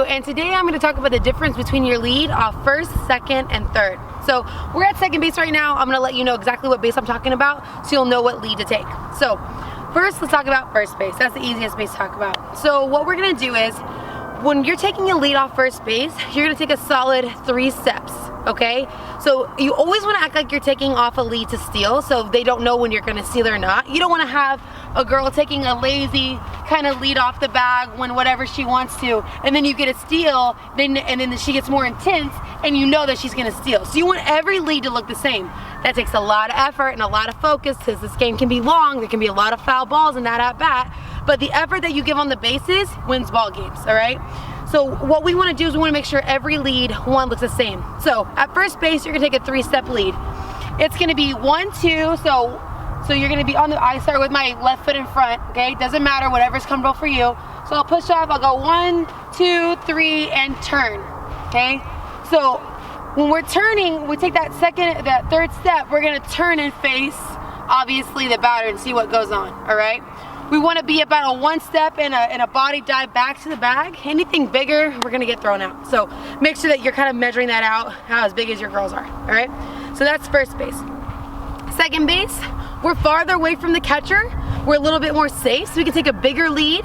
U, and today I'm going to talk about the difference between your lead off first, second, and third. So we're at second base right now. I'm going to let you know exactly what base I'm talking about so you'll know what lead to take. So first, let's talk about first base. That's the easiest base to talk about. So what we're going to do is, when you're taking a lead off first base, you're going to take a solid 3 steps, okay? So you always want to act like you're taking off a lead to steal, so they don't know when you're going to steal or not. You don't want to have a girl taking a lazy kind of lead off the bag when whatever she wants to, and then you get a steal, and then she gets more intense, and you know that she's going to steal. So you want every lead to look the same. That takes a lot of effort and a lot of focus, because this game can be long. There can be a lot of foul balls in that at bat, but the effort that you give on the bases wins ball games, all right? So what we want to do is we want to make sure every lead one looks the same. So at first base, you're going to take a 3-step lead. It's going to be 1, 2, so you're going to be on the, I start with my left foot in front, okay? Doesn't matter, whatever's comfortable for you. So I'll push off, I'll go 1, 2, 3, and turn, okay? So when we're turning, we take that third step, we're going to turn and face, obviously, the batter and see what goes on, all right? We want to be about a 1 step and a body dive back to the bag. Anything bigger, we're going to get thrown out. So make sure that you're kind of measuring that out, how as big as your girls are, all right? So that's first base. Second base, we're farther away from the catcher. We're a little bit more safe, so we can take a bigger lead.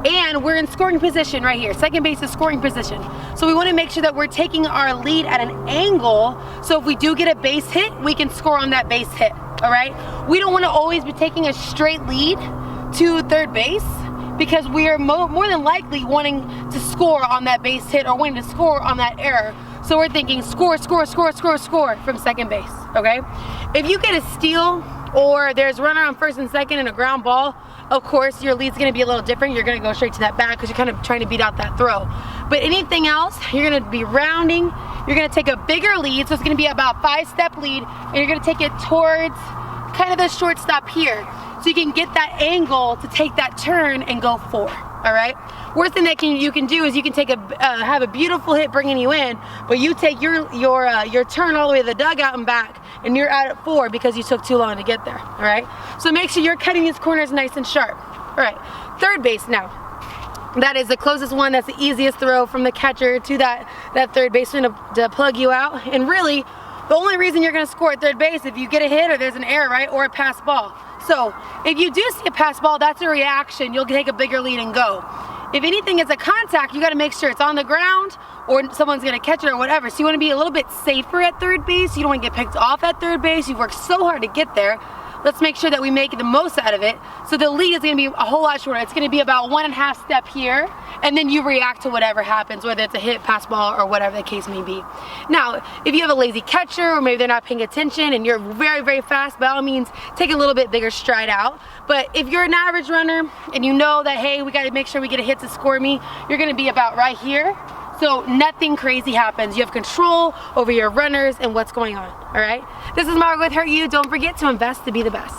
And we're in scoring position right here. Second base is scoring position. So we want to make sure that we're taking our lead at an angle, so if we do get a base hit, we can score on that base hit, all right? We don't want to always be taking a straight lead to third base, because we are more than likely wanting to score on that base hit or wanting to score on that error. So we're thinking score, score, score, score, score from second base, okay? If you get a steal or there's runner on first and second and a ground ball, of course your lead's gonna be a little different. You're gonna go straight to that bag because you're kind of trying to beat out that throw. But anything else, you're gonna be rounding, you're gonna take a bigger lead, so it's gonna be about 5-step lead, and you're gonna take it towards kind of the shortstop here. So you can get that angle to take that turn and go 4, all right? Worst thing that you can do is you can take have a beautiful hit bringing you in, but you take your turn all the way to the dugout and back, and you're out at 4 because you took too long to get there, all right? So make sure you're cutting these corners nice and sharp. All right, third base now. That is the closest one. That's the easiest throw from the catcher to that third baseman to plug you out. And really, the only reason you're gonna score at third base if you get a hit or there's an error, right? Or a pass ball. So if you do see a pass ball, that's a reaction. You'll take a bigger lead and go. If anything is a contact, you gotta make sure it's on the ground or someone's gonna catch it or whatever. So you wanna be a little bit safer at third base. You don't wanna get picked off at third base. You've worked so hard to get there. Let's make sure that we make the most out of it. So the lead is gonna be a whole lot shorter. It's gonna be about 1.5 step here, and then you react to whatever happens, whether it's a hit, pass ball, or whatever the case may be. Now, if you have a lazy catcher, or maybe they're not paying attention and you're very, very fast, by all means, take a little bit bigger stride out. But if you're an average runner and you know that, hey, we gotta make sure we get a hit to score me, you're gonna be about right here. So nothing crazy happens. You have control over your runners and what's going on, all right? This is Margo with Hurrt U. Don't forget to invest to be the best.